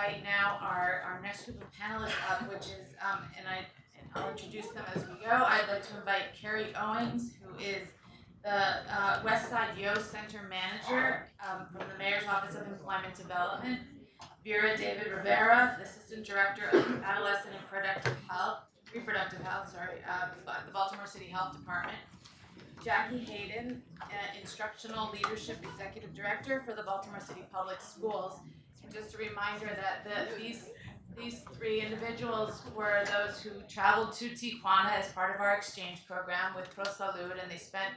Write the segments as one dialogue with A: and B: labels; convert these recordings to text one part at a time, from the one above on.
A: invite now our next group of panelists up, which is, and I'll introduce them as we go. I'd like to invite Carrie Owens, who is the West Side Yo Center Manager from the Mayor's Office of Employment Development. Vera David Rivera, the Assistant Director of Adolescent and Reproductive Health, the Baltimore City Health Department. Jackie Hayden, Instructional Leadership Executive Director for the Baltimore City Public Schools. And just a reminder that these three individuals were those who traveled to Tijuana as part of our exchange program with Pro Salud, and they spent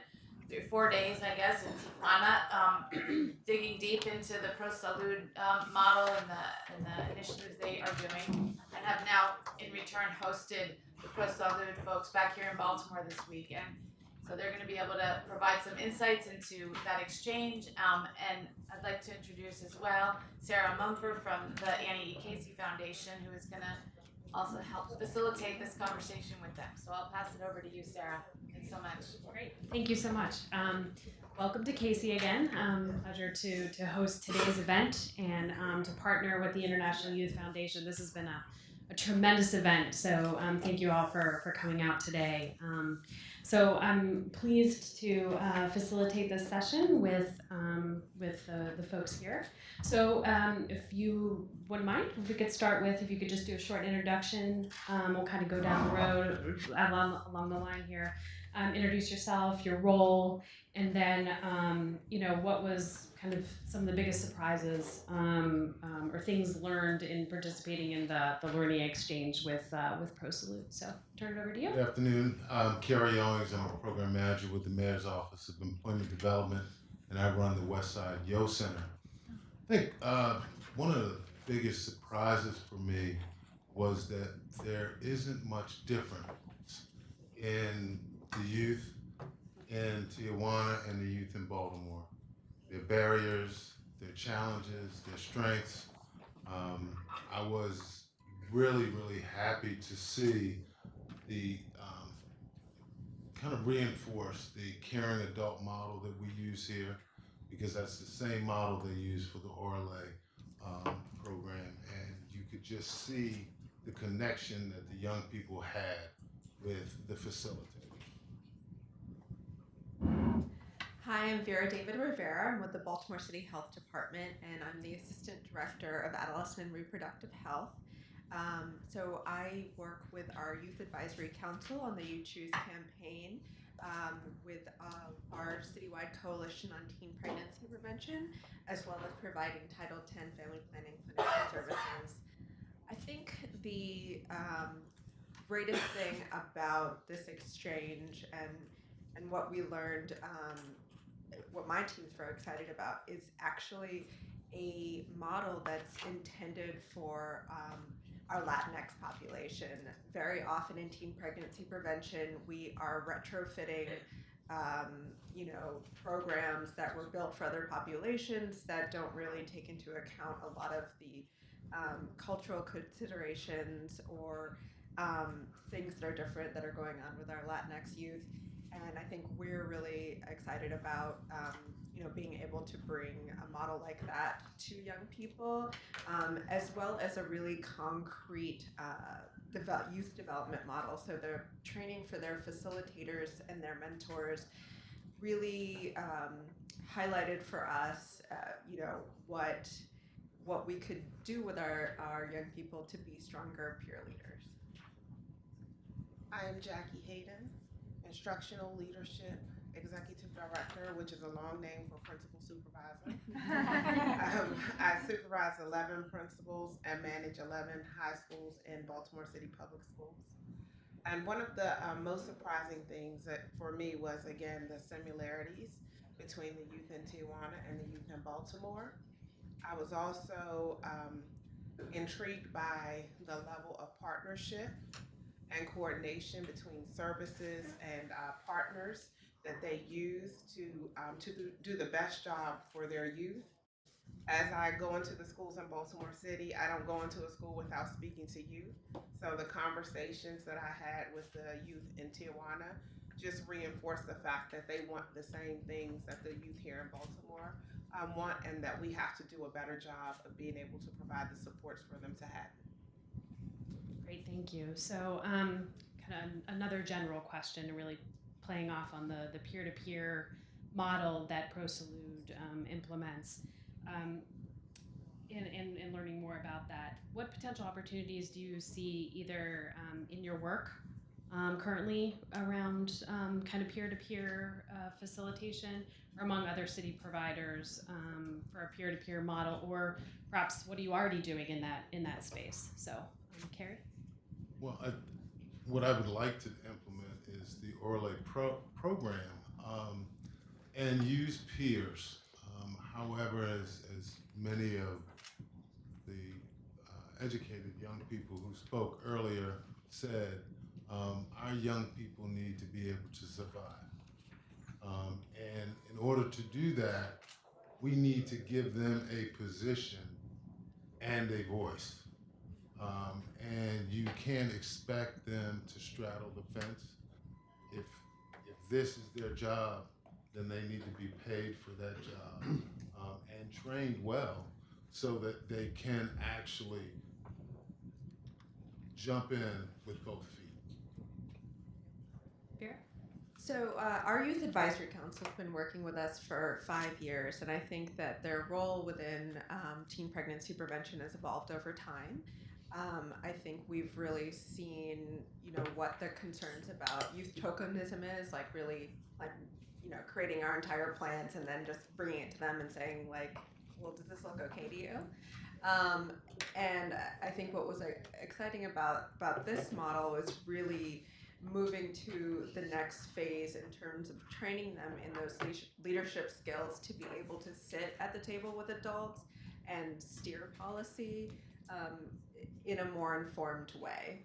A: 3 or 4 days, I guess, in Tijuana, digging deep into the Pro Salud model and the initiatives they are doing, and have now in return hosted the Pro Salud folks back here in Baltimore this weekend. So they're going to be able to provide some insights into that exchange. And I'd like to introduce as well Sarah Mumford from the Annie E. Casey Foundation, who is going to also help facilitate this conversation with them. So I'll pass it over to you, Sarah. Thanks so much.
B: Great. Thank you so much. Welcome to Casey again. Pleasure to host today's event and to partner with the International Youth Foundation. This has been a tremendous event, so thank you all for coming out today. So I'm pleased to facilitate this session with the folks here. So if you wouldn't mind, if we could start with, if you could just do a short introduction, we'll kind of go down the road along the line here. Introduce yourself, your role, and then what was kind of some of the biggest surprises or things learned in participating in the learning exchange with Pro Salud. So turn it over to you.
C: Good afternoon. I'm Carrie Owens. I'm a program manager with the Mayor's Office of Employment Development, and I run the West Side Yo Center. I think one of the biggest surprises for me was that there isn't much difference in the youth in Tijuana and the youth in Baltimore. Their barriers, their challenges, their strengths. I was really, really happy to see the kind of reinforce the caring adult model that we use here, because that's the same model they use for the Orale program, and you could just see the connection that the young people had with the facilitator.
D: Hi, I'm Vera David Rivera. I'm with the Baltimore City Health Department, and I'm the Assistant Director of Adolescent and Reproductive Health. So I work with our Youth Advisory Council on the You Choose campaign with our citywide coalition on teen pregnancy prevention, as well as providing Title X family planning financial services. I think the greatest thing about this exchange and what we learned, what my team's very excited about, is actually a model that's intended for our Latinx population. Very often in teen pregnancy prevention, we are retrofitting programs that were built for other populations that don't really take into account a lot of the cultural considerations or things that are different that are going on with our Latinx youth. And I think we're really excited about being able to bring a model like that to young people, as well as a really concrete youth development model. So the training for their facilitators and their mentors really highlighted for us, what we could do with our young people to be stronger peer leaders.
E: I am Jackie Hayden, Instructional Leadership Executive Director, which is a long name for Principal Supervisor. I supervise 11 principals and manage 11 high schools in Baltimore City Public Schools. And one of the most surprising things that for me was, again, the similarities between the youth in Tijuana and the youth in Baltimore. I was also intrigued by the level of partnership and coordination between services and partners that they use to do the best job for their youth. As I go into the schools in Baltimore City, I don't go into a school without speaking to youth. So the conversations that I had with the youth in Tijuana just reinforced the fact that they want the same things that the youth here in Baltimore want, and that we have to do a better job of being able to provide the supports for them to have.
B: Great, thank you. So, kind of another general question, really playing off on the peer-to-peer model that ProSalute implements. In learning more about that, what potential opportunities do you see either in your work currently around kind of peer-to-peer facilitation, or among other city providers for a peer-to-peer model, or perhaps what are you already doing in that space? So, Carrie?
C: Well, what I would like to implement is the Orale program and use peers. However, as many of the educated young people who spoke earlier said, our young people need to be able to survive. And in order to do that, we need to give them a position and a voice. And you can't expect them to straddle the fence. If this is their job, then they need to be paid for that job and trained well so that they can actually jump in with both feet.
B: Vera?
D: So our Youth Advisory Council has been working with us for 5 years, and I think that their role within teen pregnancy prevention has evolved over time. I think we've really seen, what the concerns about youth tokenism is, like really, creating our entire plans and then just bringing it to them and saying, like, well, does this look okay to you? And I think what was exciting about this model is really moving to the next phase in terms of training them in those leadership skills to be able to sit at the table with adults and steer policy in a more informed way.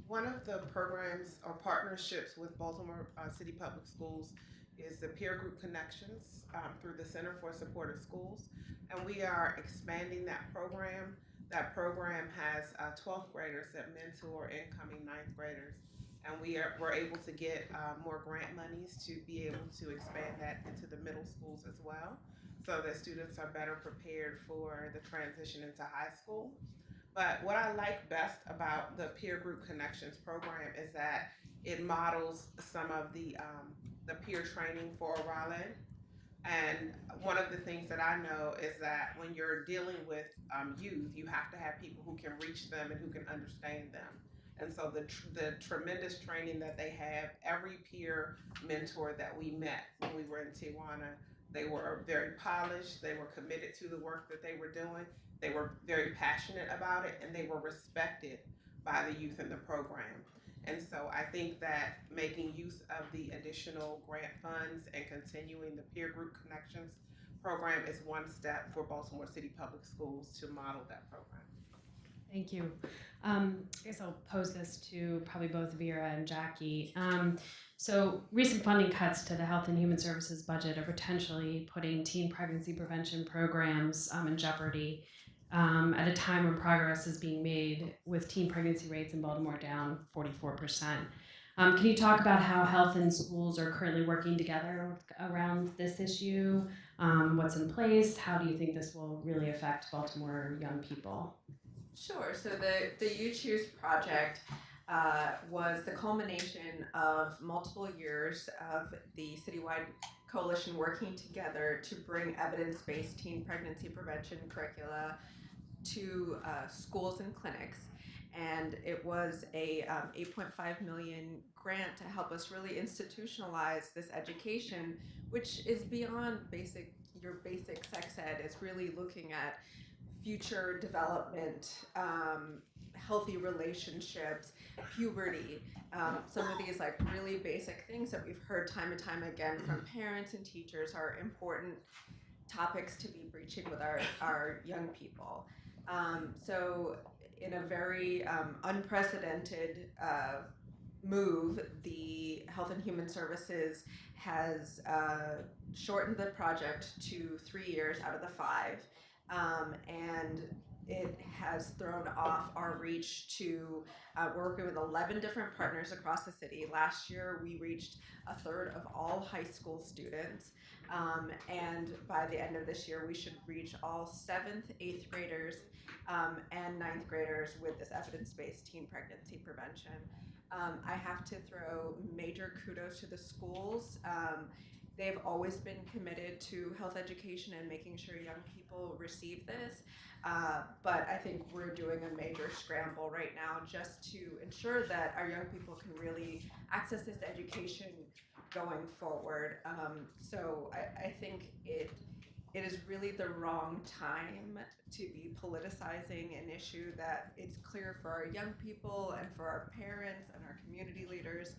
E: One of the programs or partnerships with Baltimore City Public Schools is the Peer Group Connections through the Center for Supportive Schools, and we are expanding that program. That program has 12th graders that mentor incoming 9th graders, and we're able to get more grant monies to be able to expand that into the middle schools as well, so that students are better prepared for the transition into high school. But what I like best about the Peer Group Connections program is that it models some of the peer training for Raleigh. And one of the things that I know is that when you're dealing with youth, you have to have people who can reach them and who can understand them. And so the tremendous training that they have, every peer mentor that we met when we were in Tijuana, they were very polished, they were committed to the work that they were doing, they were very passionate about it, and they were respected by the youth in the program. And so I think that making use of the additional grant funds and continuing the Peer Group Connections program is one step for Baltimore City Public Schools to model that program.
B: Thank you. I guess I'll pose this to probably both Vera and Jackie. So recent funding cuts to the Health and Human Services budget are potentially putting teen pregnancy prevention programs in jeopardy at a time when progress is being made with teen pregnancy rates in Baltimore down 44%. Can you talk about how health and schools are currently working together around this issue? What's in place? How do you think this will really affect Baltimore young people?
D: Sure. So the You Choose project was the culmination of multiple years of the citywide coalition working together to bring evidence-based teen pregnancy prevention curricula to schools and clinics. And it was a $8.5 million grant to help us really institutionalize this education, which is beyond your basic sex ed. It's really looking at future development, healthy relationships, puberty, some of these like really basic things that we've heard time and time again from parents and teachers are important topics to be breaching with our young people. So in a very unprecedented move, the Health and Human Services has shortened the project to 3 years out of the 5. And it has thrown off our reach to we're working with 11 different partners across the city. Last year, we reached a third of all high school students. And by the end of this year, we should reach all 7th, 8th graders and 9th graders with this evidence-based teen pregnancy prevention. I have to throw major kudos to the schools. They've always been committed to health education and making sure young people receive this. But I think we're doing a major scramble right now just to ensure that our young people can really access this education going forward. So I think it is really the wrong time to be politicizing an issue that it's clear for our young people and for our parents and our community leaders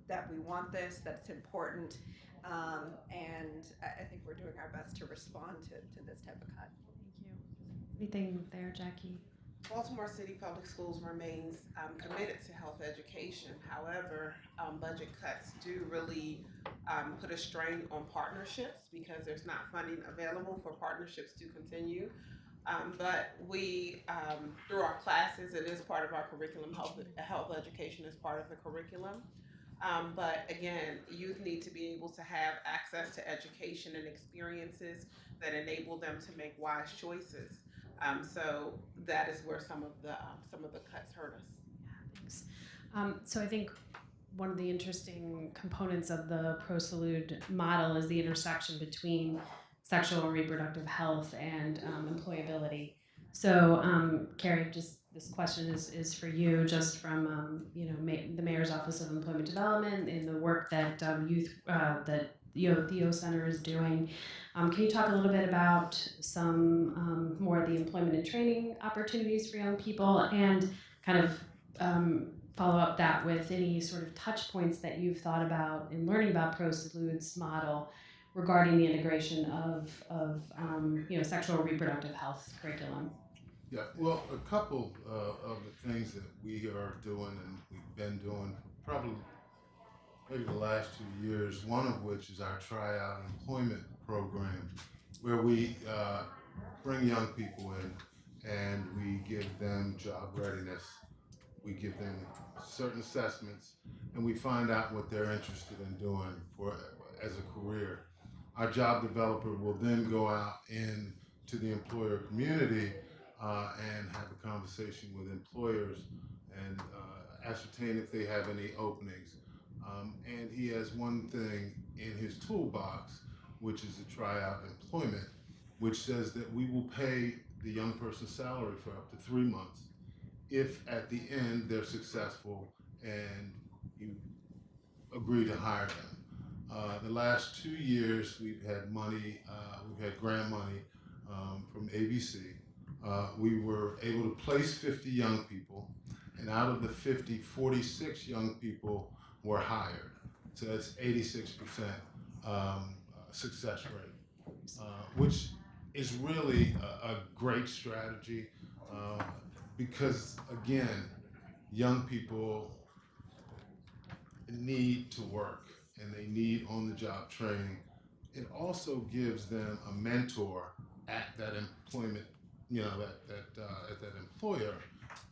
D: that we want this, that it's important. And I think we're doing our best to respond to this type of cut.
B: Thank you. Anything there, Jackie?
E: Baltimore City Public Schools remains committed to health education. However, budget cuts do really put a strain on partnerships because there's not funding available for partnerships to continue. But we, through our classes, it is part of our curriculum. Health education is part of the curriculum. But again, youth need to be able to have access to education and experiences that enable them to make wise choices. So that is where some of the cuts hurt us.
B: Yeah, thanks. So I think one of the interesting components of the Pro-Salute model is the intersection between sexual and reproductive health and employability. So Carrie, just this question is for you, just from the Mayor's Office of Employment Development and the work that the O Center is doing. Can you talk a little bit about some more of the employment and training opportunities for young people, and kind of follow up that with any sort of touch points that you've thought about in learning about Pro-Salute's model regarding the integration of sexual and reproductive health curriculum?
C: Yeah, well, a couple of the things that we are doing and we've been doing for probably maybe the last 2 years, one of which is our tryout employment program, where we bring young people in and we give them job readiness. We give them certain assessments and we find out what they're interested in doing as a career. Our job developer will then go out into the employer community and have a conversation with employers and ascertain if they have any openings. And he has one thing in his toolbox, which is the tryout employment, which says that we will pay the young person's salary for up to 3 months if at the end they're successful and you agree to hire them. The last 2 years we've had grant money from ABC. We were able to place 50 young people, and out of the 50, 46 young people were hired. So that's 86% success rate, which is really a great strategy because, again, young people need to work and they need on-the-job training. It also gives them a mentor at that employment, at that employer,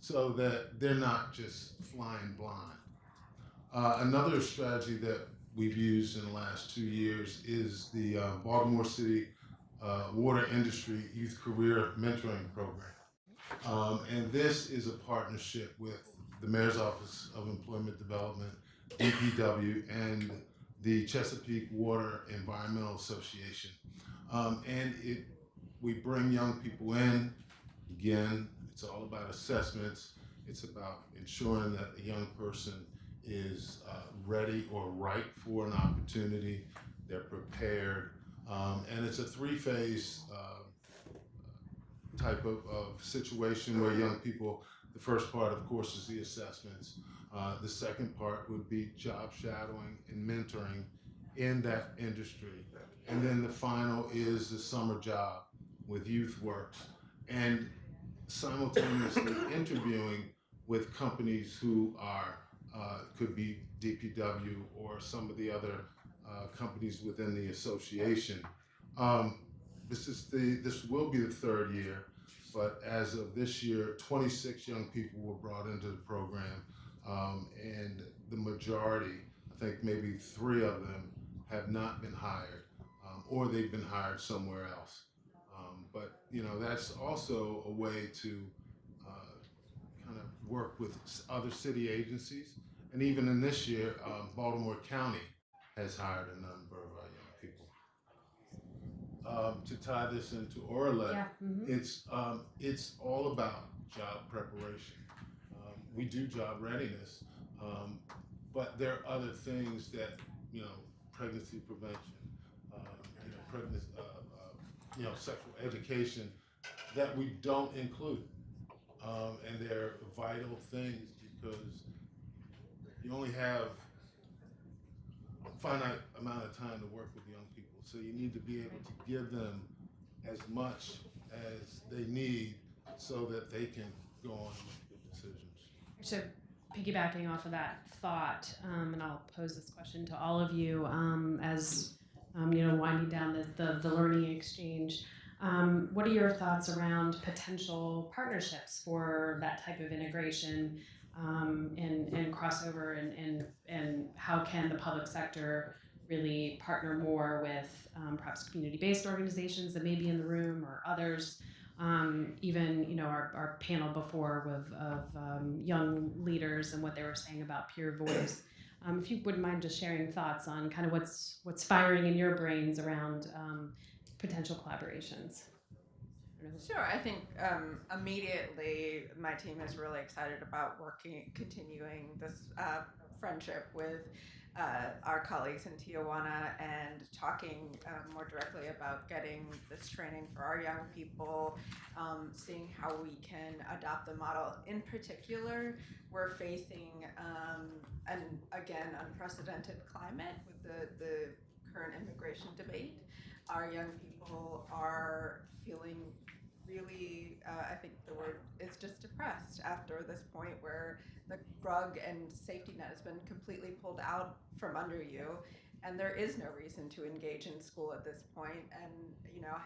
C: so that they're not just flying blind. Another strategy that we've used in the last 2 years is the Baltimore City Water Industry Youth Career Mentoring Program. And this is a partnership with the Mayor's Office of Employment Development, DPW, and the Chesapeake Water Environmental Association. We bring young people in. Again, it's all about assessments. It's about ensuring that a young person is ready or ripe for an opportunity. They're prepared. And it's a 3-phase type of situation where young people, the first part, of course, is the assessments. The second part would be job shadowing and mentoring in that industry. And then the final is the summer job with YouthWorks, and simultaneously interviewing with companies who are, could be DPW or some of the other companies within the association. This will be the 3rd year. but as of this year, 26 young people were brought into the program, and the majority, I think maybe 3 of them, have not been hired, or they've been hired somewhere else. But that's also a way to kind of work with other city agencies, and even in this year, Baltimore County has hired a number of our young people. To tie this into Orla,
B: Yeah.
C: it's all about job preparation. We do job readiness, but there are other things that pregnancy prevention, pregnancy, sexual education that we don't include, and they're vital things because you only have a finite amount of time to work with young people, so you need to be able to give them as much as they need so that they can go on and make good decisions.
B: So, piggybacking off of that thought, and I'll pose this question to all of you as winding down the learning exchange. What are your thoughts around potential partnerships for that type of integration and crossover, and how can the public sector really partner more with perhaps community-based organizations that may be in the room or others? Even our panel before of young leaders and what they were saying about peer voice. If you wouldn't mind just sharing thoughts on kind of what's firing in your brains around potential collaborations.
D: Sure. I think immediately my team is really excited about continuing this friendship with our colleagues in Tijuana and talking more directly about getting this training for our young people, seeing how we can adopt the model. In particular, we're facing an unprecedented climate with the current immigration debate. Our young people are feeling really, I think the word is just depressed after this point where the rug and safety net has been completely pulled out from under you, and there is no reason to engage in school at this point, and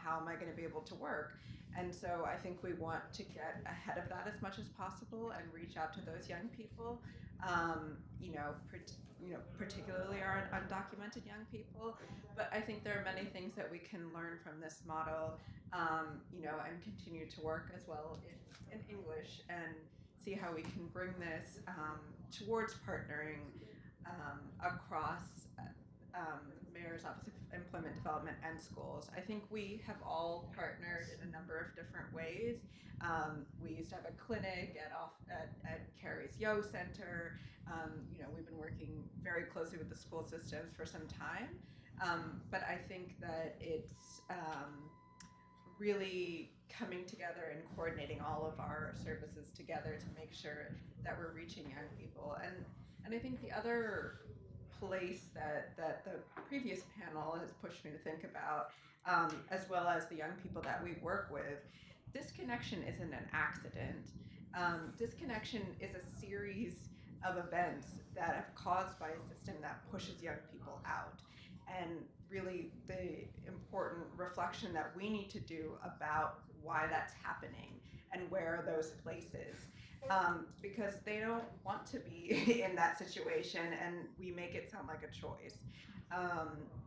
D: how am I going to be able to work? And so I think we want to get ahead of that as much as possible and reach out to those young people, particularly our undocumented young people. But I think there are many things that we can learn from this model, and continue to work as well in English and see how we can bring this towards partnering across Mayor's Office of Employment Development and schools. I think we have all partnered in a number of different ways. We used to have a clinic at Carrie's Yo Center. We've been working very closely with the school systems for some time. But I think that it's really coming together and coordinating all of our services together to make sure that we're reaching young people. And I think the other place that the previous panel has pushed me to think about, as well as the young people that we work with, disconnection isn't an accident. Disconnection is a series of events that have caused by a system that pushes young people out. And really the important reflection that we need to do about why that's happening and where are those places. Because they don't want to be in that situation, and we make it sound like a choice.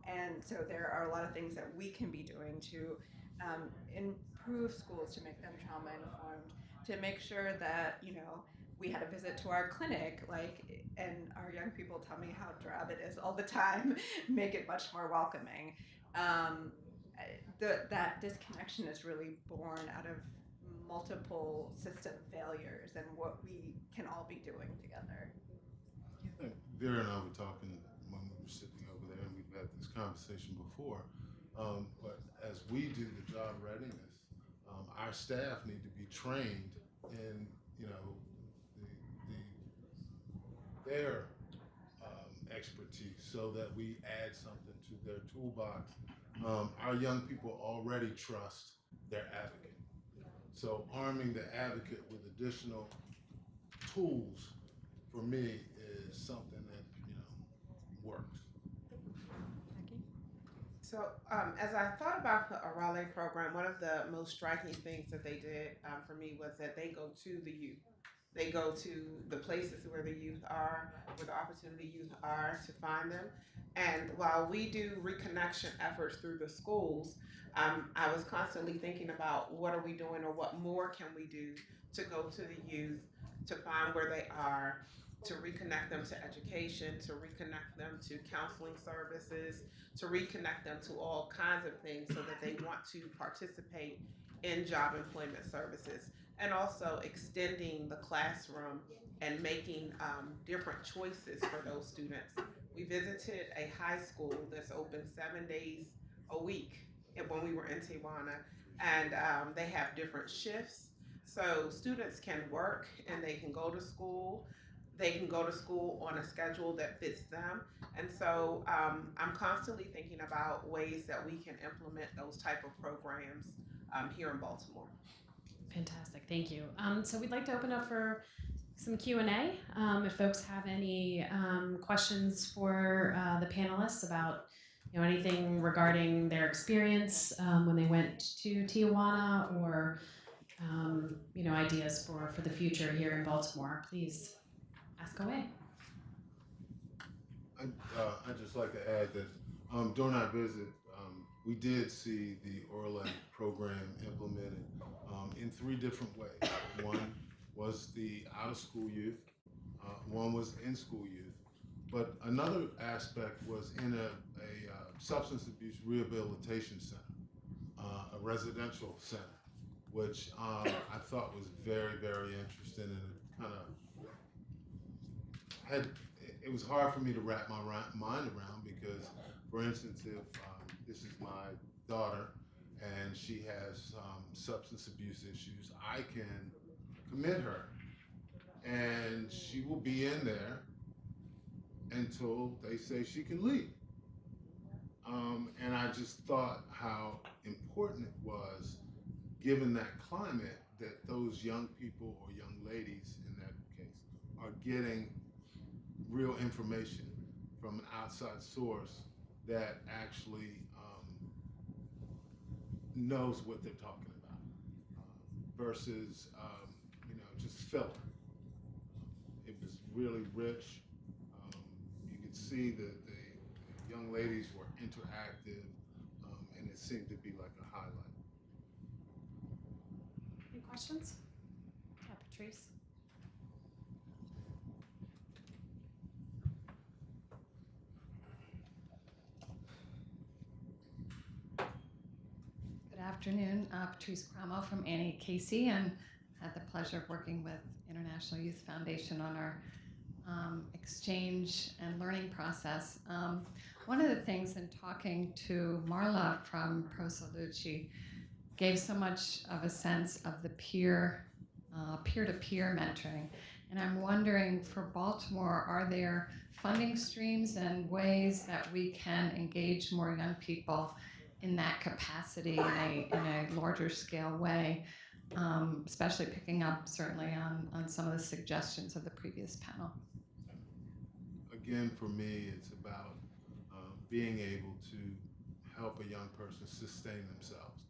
D: And so there are a lot of things that we can be doing to improve schools, to make them trauma informed, to make sure that we had a visit to our clinic, and our young people tell me how drab it is all the time, make it much more welcoming. That disconnection is really born out of multiple system failures and what we can all be doing together.
C: Vera and I were talking when we were sitting over there, and we've had this conversation before. But as we do the job readiness, our staff need to be trained in their expertise so that we add something to their toolbox. Our young people already trust their advocate. So arming the advocate with additional tools, for me, is something that works.
E: So, as I thought about the Raleigh program, one of the most striking things that they did for me was that they go to the youth. They go to the places where the youth are, where the opportunity youth are to find them. And while we do reconnection efforts through the schools, I was constantly thinking about what are we doing or what more can we do to go to the youth, to find where they are, to reconnect them to education, to reconnect them to counseling services, to reconnect them to all kinds of things so that they want to participate in job employment services, and also extending the classroom and making different choices for those students. We visited a high school that's open 7 days a week when we were in Tijuana, and they have different shifts. So students can work and they can go to school. They can go to school on a schedule that fits them. And so I'm constantly thinking about ways that we can implement those type of programs here in Baltimore.
B: Fantastic, thank you. So we'd like to open up for some Q&A. If folks have any questions for the panelists about anything regarding their experience when they went to Tijuana, or ideas for the future here in Baltimore, please ask away.
C: I'd just like to add that during our visit, we did see the Orland program implemented in 3 different ways. One was the out-of-school youth, one was in-school youth, but another aspect was in a substance abuse rehabilitation center, a residential center, which I thought was very, very interesting, and it kind of it was hard for me to wrap my mind around because, for instance, if this is my daughter and she has substance abuse issues, I can commit her and she will be in there until they say she can leave. And I just thought how important it was, given that climate, that those young people or young ladies in that case are getting real information from an outside source that actually knows what they're talking about versus just filler. It was really rich. You could see that the young ladies were interactive, and it seemed to be like a highlight.
B: Any questions? Yeah, Patrice.
F: Good afternoon, Patrice Cromwell from Annie Casey, and had the pleasure of working with International Youth Foundation on our exchange and learning process. One of the things in talking to Marla from Pro Salute, she gave so much of a sense of the peer-to-peer mentoring. And I'm wondering, for Baltimore, are there funding streams and ways that we can engage more young people in that capacity in a larger scale way, especially picking up certainly on some of the suggestions of the previous panel?
C: Again, for me, it's about being able to help a young person sustain themselves.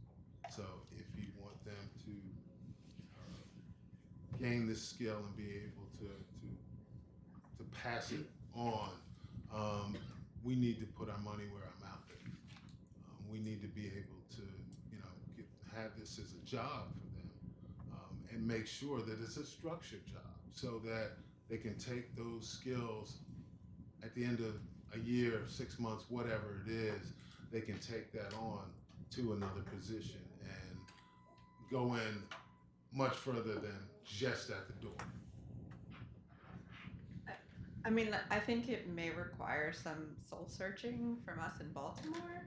C: So if you want them to gain this skill and be able to pass it on, we need to put our money where our mouth is. We need to be able to, have this as a job for them, and make sure that it's a structured job so that they can take those skills at the end of a year, 6 months, whatever it is, they can take that on to another position and go in much further than just at the door.
D: I mean, I think it may require some soul searching from us in Baltimore.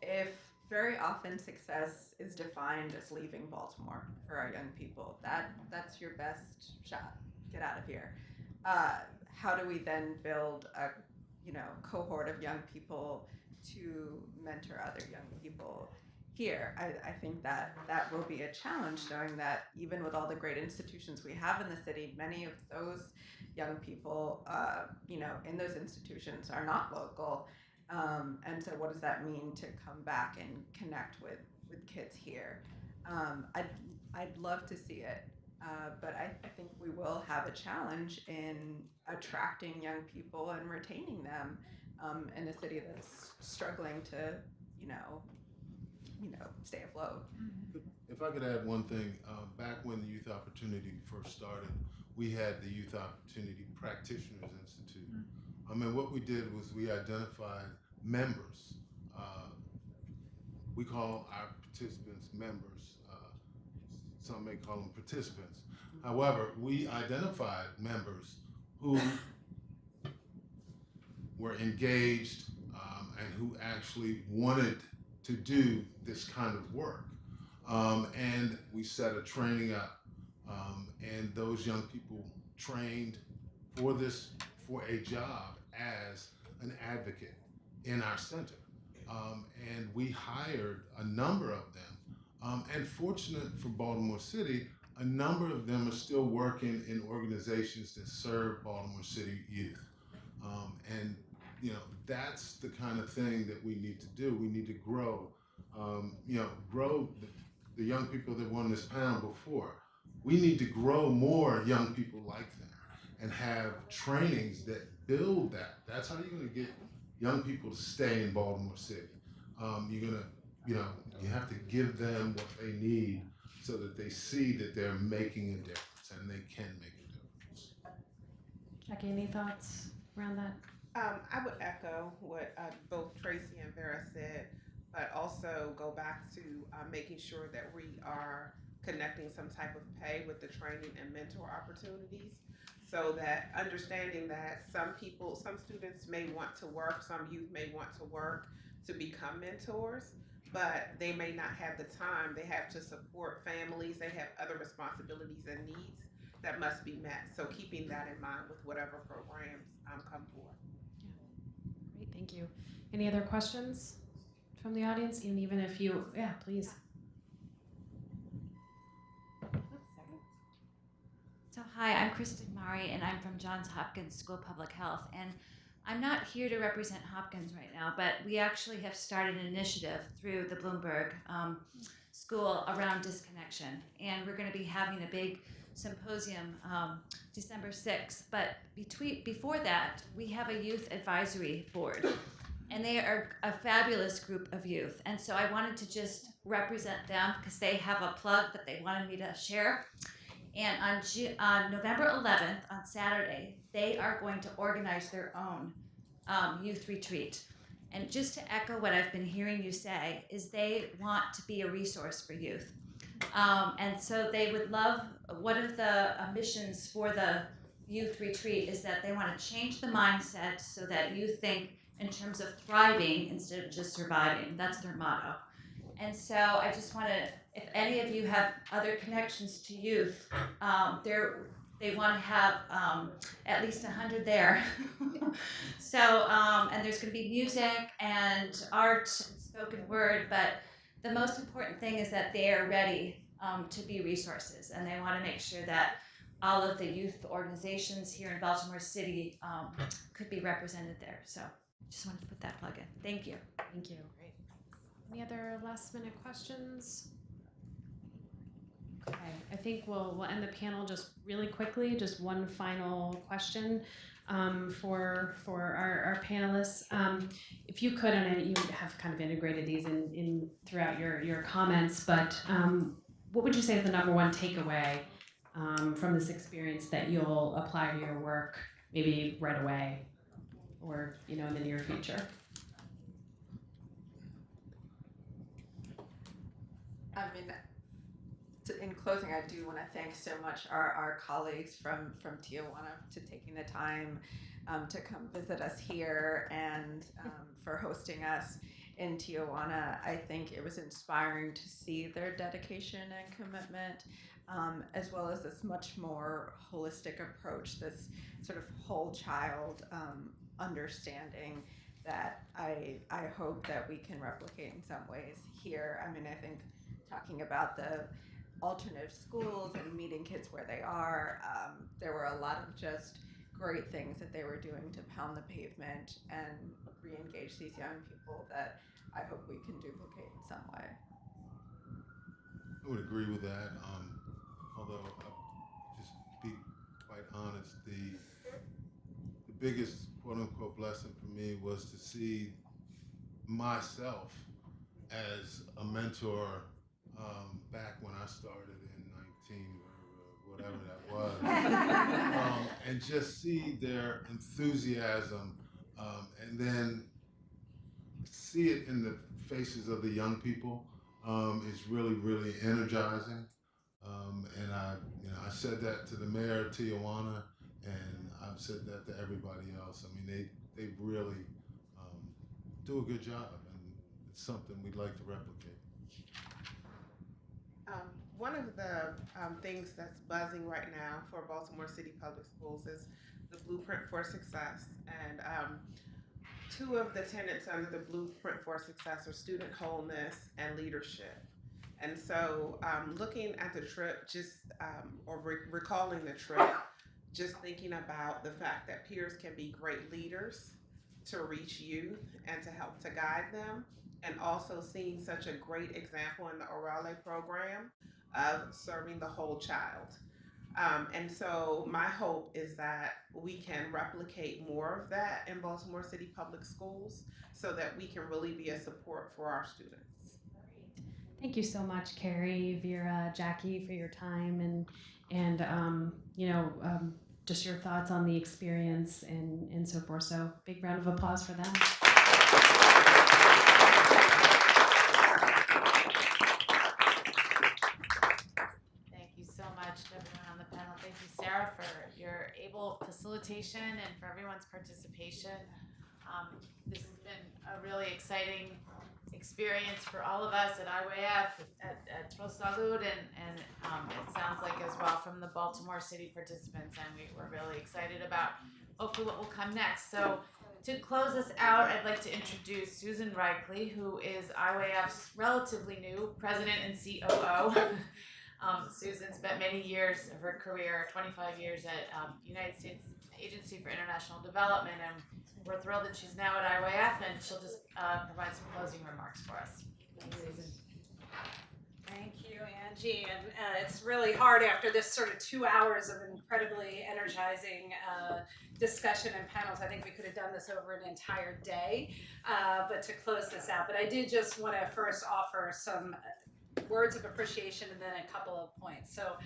D: If very often success is defined as leaving Baltimore for our young people, that's your best shot. Get out of here. How do we then build a cohort of young people to mentor other young people here? I think that will be a challenge, knowing that even with all the great institutions we have in the city, many of those young people, in those institutions are not local. And so what does that mean to come back and connect with kids here? I'd love to see it, but I think we will have a challenge in attracting young people and retaining them in a city that's struggling to, you know, stay afloat.
C: If I could add one thing, back when the Youth Opportunity first started, we had the Youth Opportunity Practitioners Institute. And what we did was we identified members. We call our participants members. Some may call them participants. However, we identified members who were engaged and who actually wanted to do this kind of work. And we set a training up, and those young people trained for a job as an advocate in our center. And we hired a number of them. And fortunate for Baltimore City, a number of them are still working in organizations that serve Baltimore City youth. And that's the kind of thing that we need to do. We need to grow, grow the young people that were on this panel before. We need to grow more young people like them and have trainings that build that. That's how you're going to get young people to stay in Baltimore City. You're going to, you have to give them what they need so that they see that they're making a difference and they can make a difference.
B: Jackie, any thoughts around that?
E: I would echo what both Tracy and Vera said, but also go back to making sure that we are connecting some type of pay with the training and mentor opportunities, so that understanding that some students may want to work, some youth may want to work to become mentors, but they may not have the time. They have to support families, they have other responsibilities and needs that must be met. So keeping that in mind with whatever programs come forth.
B: Great, thank you. Any other questions from the audience? And even if you, please.
G: So hi, I'm Kristen Mari, and I'm from Johns Hopkins School of Public Health. And I'm not here to represent Hopkins right now, but we actually have started an initiative through the Bloomberg School around disconnection. And we're going to be having a big symposium December 6th. But before that, we have a youth advisory board. And they are a fabulous group of youth. And so I wanted to just represent them because they have a plug that they wanted me to share. And on November 11th, on Saturday, they are going to organize their own youth retreat. And just to echo what I've been hearing you say, is they want to be a resource for youth. And so they would love, one of the missions for the youth retreat is that they want to change the mindset so that you think in terms of thriving instead of just surviving. That's their motto. And so I just want to, if any of you have other connections to youth, they want to have at least 100 there. So, and there's going to be music and art, spoken word, but the most important thing is that they are ready to be resources, and they want to make sure that all of the youth organizations here in Baltimore City could be represented there. So just wanted to put that plug in. Thank you.
B: Thank you. Great. Any other last minute questions? Okay, I think we'll end the panel just really quickly. Just one final question for our panelists. If you could, and you have kind of integrated these in throughout your comments, but what would you say is the number one takeaway from this experience that you'll apply to your work, maybe right away, or in the near future?
D: I mean, in closing, I do want to thank so much our colleagues from Tijuana to taking the time to come visit us here and for hosting us in Tijuana. I think it was inspiring to see their dedication and commitment, as well as this much more holistic approach, this sort of whole child understanding that I hope that we can replicate in some ways here. I mean, I think talking about the alternative schools and meeting kids where they are, there were a lot of just great things that they were doing to pound the pavement and re-engage these young people that I hope we can duplicate in some way.
C: I would agree with that. Although, just be quite honest, the biggest quote unquote blessing for me was to see myself as a mentor back when I started in 19 or whatever that was, and just see their enthusiasm, and then see it in the faces of the young people is really, really energizing. And I said that to the mayor of Tijuana, and I've said that to everybody else. I mean, they really do a good job, and it's something we'd like to replicate.
E: One of the things that's buzzing right now for Baltimore City Public Schools is the Blueprint for Success. And two of the tenets under the Blueprint for Success are student wholeness and leadership. And so looking at the trip, recalling the trip, just thinking about the fact that peers can be great leaders to reach youth and to help to guide them, and also seeing such a great example in the Orale program of serving the whole child. And so my hope is that we can replicate more of that in Baltimore City Public Schools so that we can really be a support for our students.
B: Thank you so much, Carrie, Vera, Jackie, for your time and just your thoughts on the experience and so forth. So big round of applause for them.
A: Thank you so much to everyone on the panel. Thank you, Sarah, for your able facilitation and for everyone's participation. This has been a really exciting experience for all of us at IWF, at Pro Salud, and it sounds like as well from the Baltimore City participants, and we're really excited about hopefully what will come next. So to close us out, I'd like to introduce Susan Reichley, who is IWF's relatively new president and COO. Susan spent many years of her career, 25 years at United States Agency for International Development, and we're thrilled that she's now at IWF, and she'll just provide some closing remarks for us. Thanks, Susan.
H: Thank you, Angie. And it's really hard after this sort of 2 hours of incredibly energizing discussion and panels. I think we could have done this over an entire day, but to close this out. But I did just want to first offer some words of appreciation and then a couple of points. So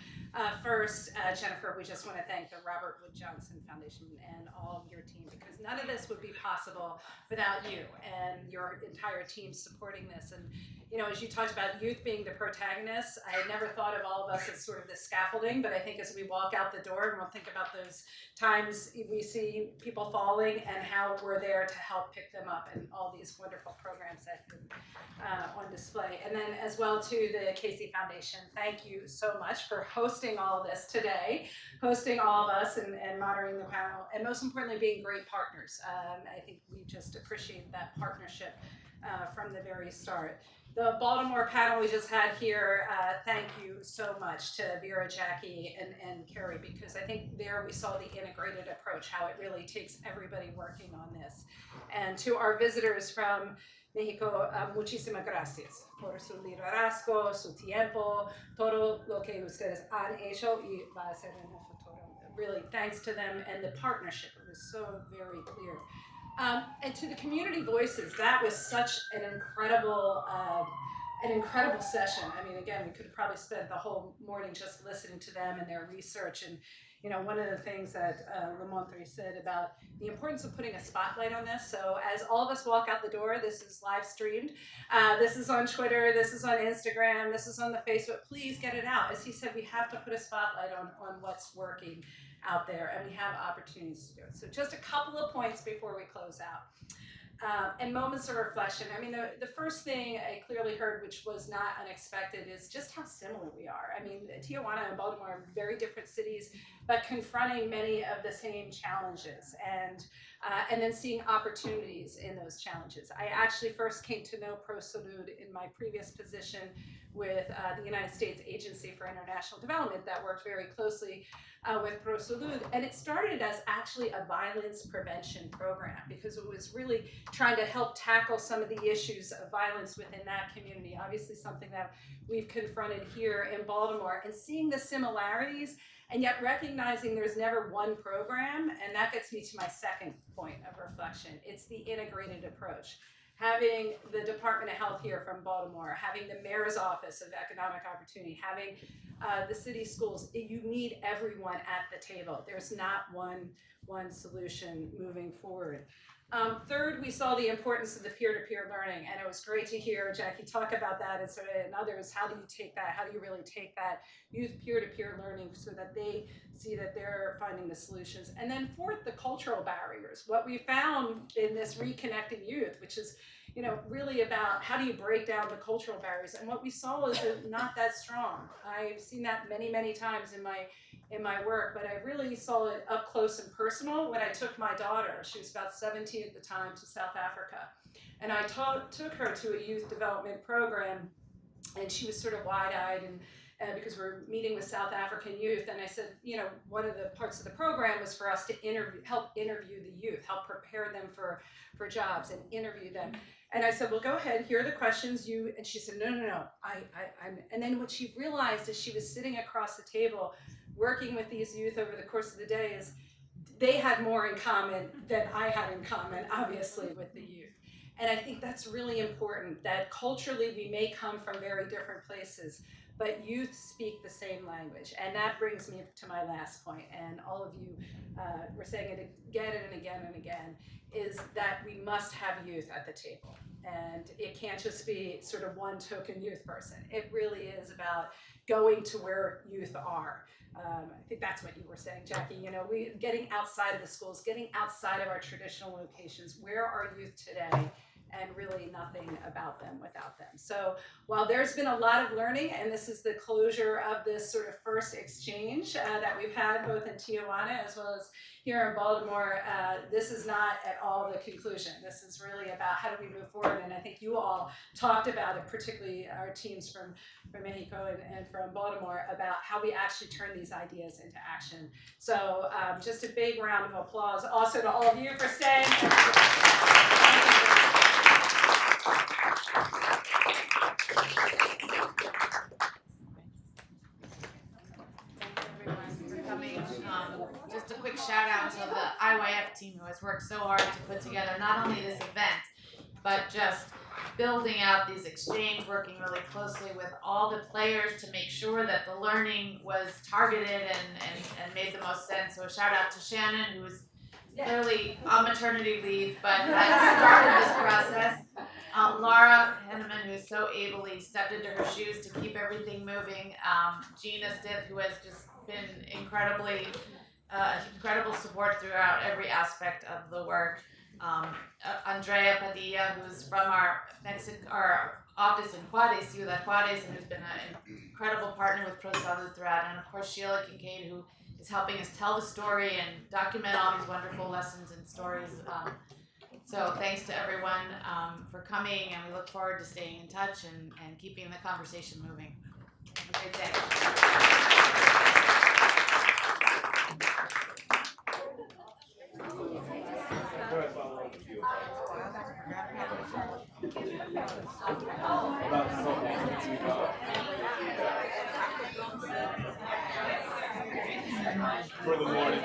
H: first, Jennifer, we just want to thank the Robert Wood Johnson Foundation and all of your team, because none of this would be possible without you and your entire team supporting this. And you know, as you talked about youth being the protagonists, I had never thought of all of us as sort of the scaffolding, but I think as we walk out the door and we'll think about those times we see people falling and how we're there to help pick them up, and all these wonderful programs that are on display. And then as well to the Casey Foundation, thank you so much for hosting all of this today, hosting all of us and moderating the panel, and most importantly being great partners. I think we just appreciate that partnership from the very start. The Baltimore panel we just had here, thank you so much to Vera, Jackie, and Carrie, because I think there we saw the integrated approach, how it really takes everybody working on this. And to our visitors from Mexico, muchísimas gracias por su liderazgo, su tiempo, todo lo que ustedes han hecho y va a ser en el futuro. Really, thanks to them and the partnership. It was so very clear. And to the community voices, that was such an incredible session. I mean, again, we could have probably spent the whole morning just listening to them and their research. And you know, one of the things that Lamontre said about the importance of putting a spotlight on this. So as all of us walk out the door, this is live streamed. This is on Twitter. This is on Instagram. This is on the Facebook. Please get it out. As he said, we have to put a spotlight on what's working out there, and we have opportunities to do it. So just a couple of points before we close out. And moments of reflection. I mean, the first thing I clearly heard, which was not unexpected, is just how similar we are. I mean, Tijuana and Baltimore are very different cities, but confronting many of the same challenges, and then seeing opportunities in those challenges. I actually first came to know Pro Salud in my previous position with the United States Agency for International Development that worked very closely with Pro Salud, and it started as actually a violence prevention program because it was really trying to help tackle some of the issues of violence within that community. Obviously something that we've confronted here in Baltimore, and seeing the similarities and yet recognizing there's never one program. And that gets me to my second point of reflection. It's the integrated approach. Having the Department of Health here from Baltimore, having the Mayor's Office of Economic Opportunity, having the city schools, you need everyone at the table. There's not one solution moving forward. Third, we saw the importance of the peer-to-peer learning, and it was great to hear Jackie talk about that and others. How do you take that? How do you really take that youth peer-to-peer learning so that they see that they're finding the solutions? And then fourth, the cultural barriers. What we found in this Reconnecting Youth, which is really about how do you break down the cultural barriers, and what we saw is that not that strong. I've seen that many, many times in my work, but I really saw it up close and personal when I took my daughter, she was about 17 at the time, to South Africa. And I took her to a youth development program, and she was sort of wide-eyed, and because we're meeting with South African youth, and I said, one of the parts of the program was for us to help interview the youth, help prepare them for jobs and interview them. And I said, well, go ahead, here are the questions and she said, no, I'm, and then what she realized as she was sitting across the table, working with these youth over the course of the day, is they had more in common than I had in common, obviously, with the youth. And I think that's really important, that culturally we may come from very different places, but youth speak the same language. And that brings me to my last point, and all of you were saying it again and again and again, is that we must have youth at the table. And it can't just be sort of one token youth person. It really is about going to where youth are. I think that's what you were saying, Jackie. We getting outside of the schools, getting outside of our traditional locations. Where are youth today? And really nothing about them without them. So while there's been a lot of learning, and this is the closure of this sort of first exchange that we've had both in Tijuana as well as here in Baltimore, this is not at all the conclusion. This is really about how do we move forward, and I think you all talked about it, particularly our teams from Mexico and from Baltimore, about how we actually turn these ideas into action. So just a big round of applause also to all of you for staying.
A: Just a quick shout out to the IYF team who has worked so hard to put together not only this event, but just building out these exchanges, working really closely with all the players to make sure that the learning was targeted and made the most sense. So a shout out to Shannon, who's clearly on maternity leave, but has started this process. Laura Henneman, who's so ably stepped into her shoes to keep everything moving. Gina Stith, who has just been incredible support throughout every aspect of the work. Andrea Padilla, who's from our office in Juarez, Ciudad Juarez, and who's been an incredible partner with Pro Salud throughout. And of course, Sheila Kincaid, who is helping us tell the story and document all these wonderful lessons and stories. So thanks to everyone for coming, and we look forward to staying in touch and keeping the conversation moving. Have a great day.
I: For the morning.